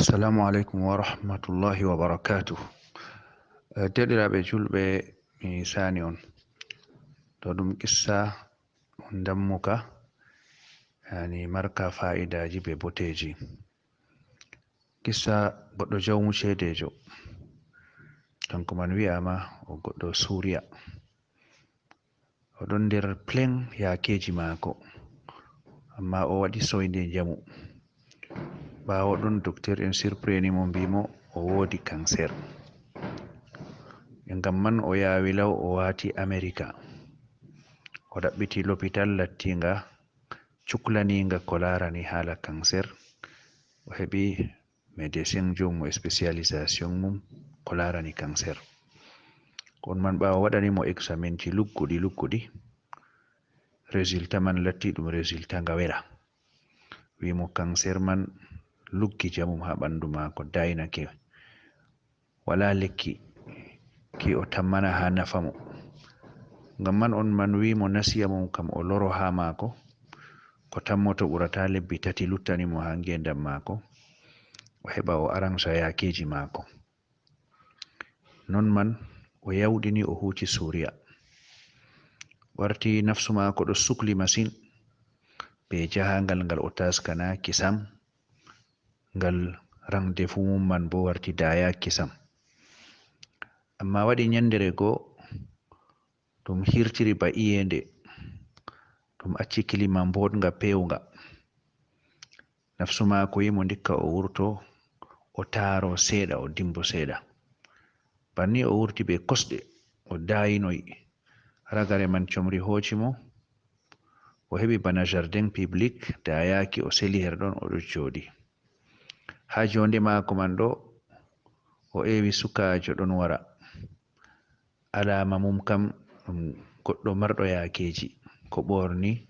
Assalamu alaikum wa rahmatullahi wa barakatuh. Derɗiraɓe julɓe, mi sani on to ɗum qissa on dammuka yani marka fa'idaji be boteji. Qissa goɗɗo jawmu cedejo, kanko man wi'ama o goɗɗo Suriya, o ɗon nder plen yakeji mako, amma o waɗi soyde jamu ɓawo ɗon docteur en surpreni mo mbimo o wodi cancer. Ngam man o yawi law o wati America, o ɗaɓɓiti l'hôpital lattinga cuklaninga ko larani hala cancer. O heɓi médecin jomu spécialisation mum ko larani cancer. On man ɓawo waɗanimo examenji lugguɗi résultat man latti ɗum résultat nga wela, wimo cancer man luggi jamum ha ɓandu mako, dainake, wala lekki ki o tammana ha nafamo. Ngam man on man wimo nasiya mum kam o loro ha mako ko tammoto ɓurata lebbi tati luttanimo ha ngendam mako, o heɓa o aransa yakeji mako. Non man o yawɗini o huci Suriya, warti nafsu mako ɗo sukli masin be jahangal ngal o taskana kisam, ngal rendez-vous mum man bo warti daya kisam. Amma waɗi nyandere go ɗum hirtiri ba iyende, ɗum acci kilima mbodga pewnga. Nafsu mako yimo ndikka o wurto o taro seeɗa, o dimbo seeɗa. Banni o wurti be kosɗe, o dayinoyi, ragare man comri hoci mo, o heɓi bana jardin public dayaki, o seli her ɗon o ɗo joɗi. Ha jonde mako man ɗo o ewi sukajo ɗon wara, alama mum kam ɗum goɗɗo marɗo yakeji, ko ɓorni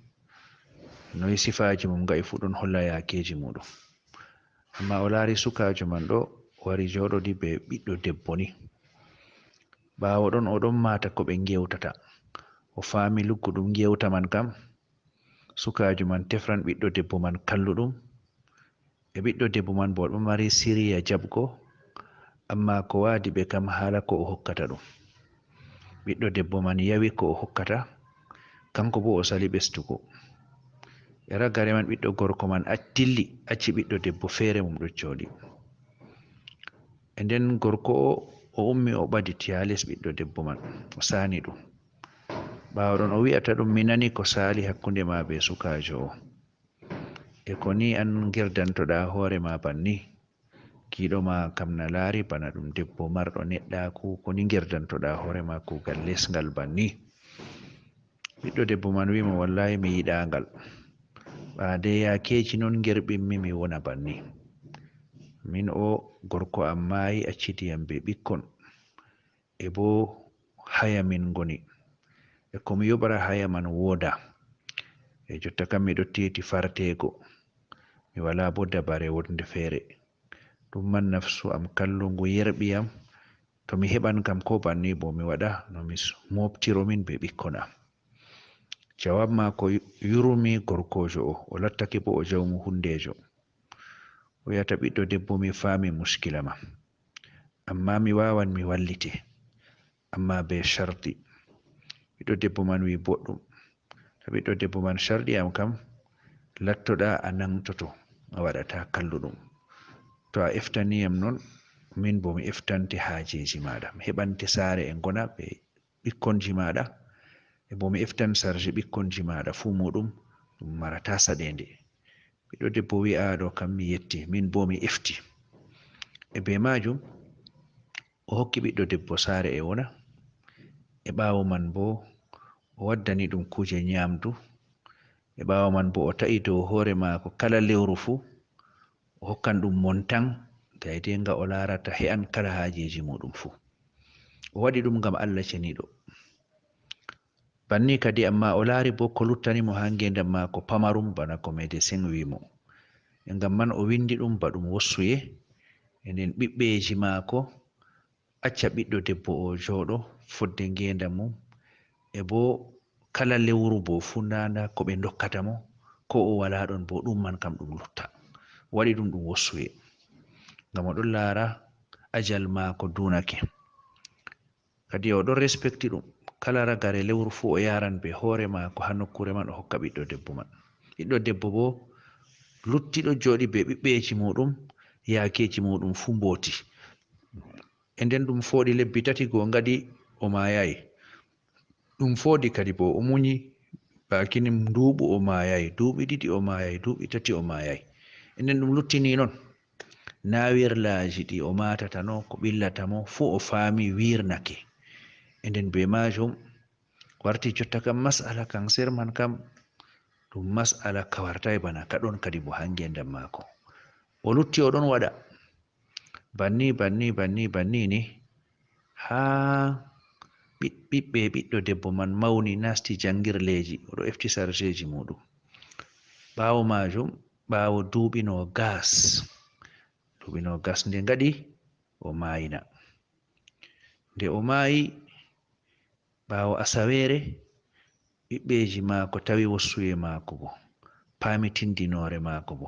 noyi sifaji mum ga'i fu ɗon holla yakeji muɗum. Amma o lari sukajo man ɗo wari joɗodi be ɓiɗɗo debbo ni, ɓawo ɗon o ɗon mata ko ɓe gewtata, o fami lugguɗum gewta man kam sukajo man tefran ɓiɗɗo debbo man kalluɗum, e ɓiɗɗo debbo man bo ɗo mari siriya jabgo, amma ko wadi ɓe kam hala ko o hokkata ɗum. Ɓiɗɗo debbo man yawi ko o hokkata, kanko bo o sali ɓestugo. E ragare man ɓiɗɗo gorko man dilli acci ɓiɗɗo debbo fere mum ɗo joɗi. E nden gorko o ummi o ɓaditi ha les ɓiɗɗo debbo man, o sani ɗum. Ɓawo ɗon o wi'ata ɗum, mi nani ko sali hakkunde ma be sukajo o, e ko ni an girdantoɗa hore ma banni, kiɗo ma kam na lari bana ɗum debbo marɗo neɗɗaku, ko ni girdantoɗa hore ma kugal lesgal banni. Ɓiɗɗo debbo man wimo wallahi mi yiɗa ngal, ɓade yakeji non gerɓinmi mi wona banni. Min o gorko am mayi accitiyam be ɓikkon, e bo haya min ngoni, e komi yoɓara haya man woda, e jotta kam miɗo teti fartego, mi wala bo dabare wonde fere. Ɗum man nafsu am kallungu yerbiyam, to mi heɓan kam ko banni bo mi waɗa no mi moftiro min be ɓikkon am. Jawab mako yurumi gorkojo o lattake bo o jawmu hundejo. O yata ɓiɗɗo debbo mi fami muskila ma, amma mi wawan mi wallite, amma be sharti. Ɓiɗɗo debbo man wi boɗɗum, to ɓiɗɗo debbo man sharɗi am kam lattoɗa a nangtoto, a waɗata kalluɗum. To a eftaniyam non, min bo mi eftante hajeji maɗa, mi heɓante sare e ngona be ɓikkonji maɗa, e bo mi eftan sarje ɓikkonji maɗa fu muɗum ɗum marata saɗende. Ɓiɗɗo debbo wi ɗo kam mi yetti, min bo mi efti. E be majum o hokki ɓiɗɗo debbo sare e wona, e ɓawo man bo o waddani ɗum kuje nyamdu, e ɓawo man bo o ta'i dow hore mako kala lewru fu o hokkan ɗum montan daidai nga o larata he'an kala hajeji muɗum fu. O waɗi ɗum ngam Allah ceniɗo banni kadi. Amma o lari bo ko luttanimo ha ngendam mako pamarum bana ko médecin wimo, e ngam man o windi ɗum ba ɗum wossuye. E nden ɓiɓɓeji mako acca ɓiɗɗo debbo o joɗo fodde ngendam mum, e bo kala lewru bo fu nda ko ɓe dokkata mo, ko o wala ɗon bo ɗum man kam ɗum lutta. Waɗi ɗum wossuye. ngam o ɗon laara ajal maako dunake. Kadi o ɗon respecti ɗum, kala ragare lewru fuu o yaran be hoore maako ha nokkure man o hokka ɓiɗɗo debbo man. Ɓiɗɗo debbo bo luttiɗo jooɗi be ɓiɓɓeji muɗum, yaakeji muɗum fuu mbooti. E nden ɗum fooɗi lebbi tati go ngadi o maayayi, ɗum fooɗi kadi bo o muñi bakini nduuɓu o maayayi, duuɓi ɗiɗi o maayayi, duuɓi tati o maayayi. E nden ɗum luttini non na wirlaaji ɗi o matata no ko ɓillata mo fuu o faami wirnake. E nden be majum warti jotta kam mas'ala kan serman kam ɗum mas'ala ka wartai bana ka ɗon kadi bo ha ngendam maako. O lutti o ɗon waɗa banni ni ha ɓiɗɗo debbo man mauni nasti jangirleji, oɗo efti sargeji muɗum. Ɓawo majum, ɓawo duuɓi nogas nde ngaɗi o mayina. Nde o mayi ɓawo asawere, ɓiɓɓeji maako tawi wossuye maako bo paami tindinore maako bo.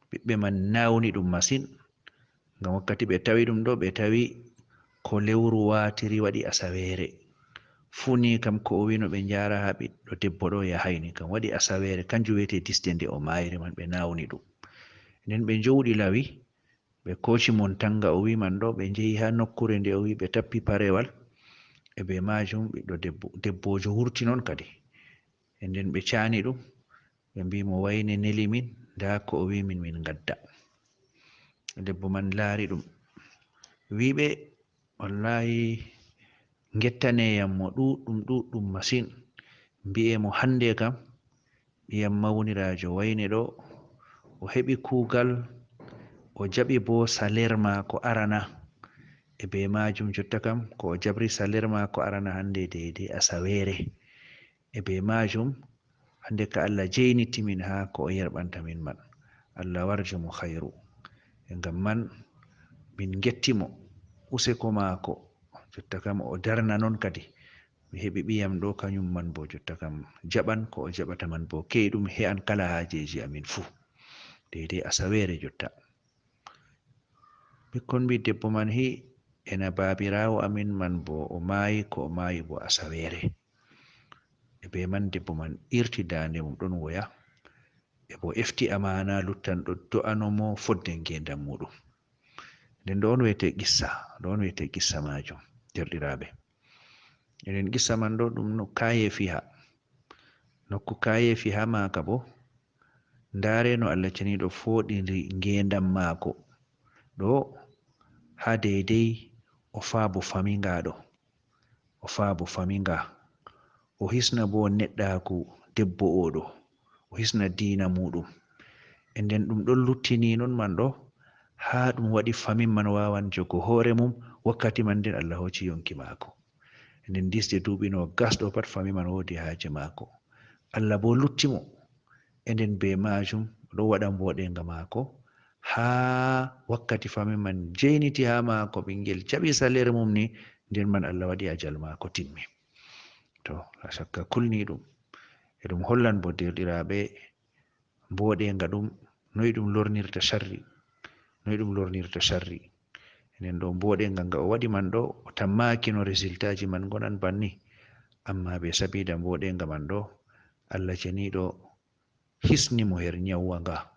Ɓiɓɓe man nawni ɗum masin, ngam wakkati ɓe tawi ɗum ɗo ɓe tawi ko lewru watiri waɗi asawere. Funi kam ko o wino ɓe njara ha ɓiɗɗo debbo ɗo yahaini, kam waɗi asawere, kanjum wiyete disde nde o mayiri man, ɓe nawni ɗum. Nden ɓe njowɗi lawi, ɓe koci montanga o wi man ɗo, ɓe njehi ha nokkure nde o wi, ɓe tappi parewal e be majum. Ɓiɗɗo debbojo wurti non kadi. E nden ɓe cani ɗum, ɓe mbi mo wayne neli min, nda ko o wi min gadda. Debbo man laari ɗum, wiɓe wallahi gettaneyam mo ɗuɗɗum masin. Mbi'e mo hande kam ɓiyam maunirajo wayne ɗo o heɓi kuugal, o jaɓi bo salaire maako arana. E be majum jotta kam ko o jabri salaire maako arana hande deidei asawere. E be majum hande ka Allah jeiniti min ha ko o yerɓanta min man, Allah warjo mo khairu. E ngam man min gettimo useko maako, jotta kam o darna non kadi mi heɓi ɓiyam ɗo, kanyum man bo jotta kam jaɓan ko o jaɓata man bo keyɗum he'an kala hajeji amin fuu deidei asawere jotta. Ɓikkon mbi debbo man hi ena babirawo amin man bo o maayi ko o maayi bo asawere. E be man debbo man irti dande mum ɗon woya, e bo efti amana luttan ɗo do'ano mo fodde ngendam muɗum. Nden ɗo on wiyete qissa majum derɗiraɓe. Enen qissa man ɗo ɗum no kaye fiha, nokku kaye fiha maka bo ndare no Allah ceniɗo foɗiri ngendam maako ɗo ha deidei o faabo faminga, o hisna bo neɗɗaku debbo oɗo, o hisna diina muɗum. E nden ɗum ɗon luttini non man ɗo ha ɗum waɗi famin man wawan jogo hoore mum wakkati man nden Allah hoci yonki maako. E nden disde duuɓi nogas ɗo pat fami man wodi haje maako, Allah bo luttimo. E nden be majum ɗo waɗa mboɗenga maako ha wakkati fami man jeiniti ha maako, ɓingel jaɓi salaire mum ni, nden man Allah waɗi ajal maako timmi. To la shakka kulni ɗum, e ɗum hollan bo derɗiraɓe mboɗenga ɗum noyi ɗum lornirta sharri. Enen ɗo mboɗenga nga o waɗi man ɗo o tammaki no résultat ji man gonan banni, amma be sabida mboɗenga man ɗo Allah ceniɗo hisni mo her nyawwa nga.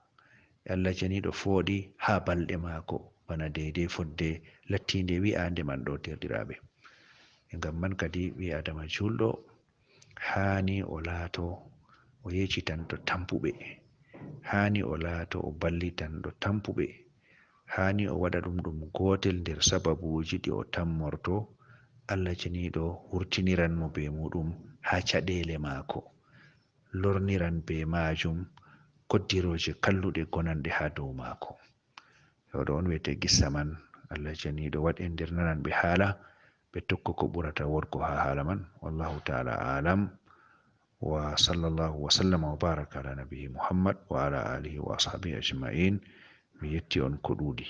Allah ceniɗo fooɗi ha balɗe maako bana deidei fodde lattinde wi'ande man ɗo derɗiraɓe. E ngam man kadi ɓi adama julɗo hani o laato o yeccitanto tampuɓe, hani o laato o ballitanɗo tampuɓe, hani o waɗa ɗum gotel nder sababuji ɗi o tammorto Allah ceniɗo wurtiniran mo be muɗum ha caɗele maako, lorniran be majum koddiroje kalluɗe gonanɗe ha dow maako. Oɗo on wiyete gissa man, Allah ceniɗo waɗe nder nanan ɓe haala ɓe tokko ko ɓurata worgo ha haala man. Wallahu ta'ala alam, wa sallallahu wa sallama wa baraka ala nabiyyi Muhammad wa ala alihi wa ashabihi ajma'in. Mi yetti on ko ɗuɗi.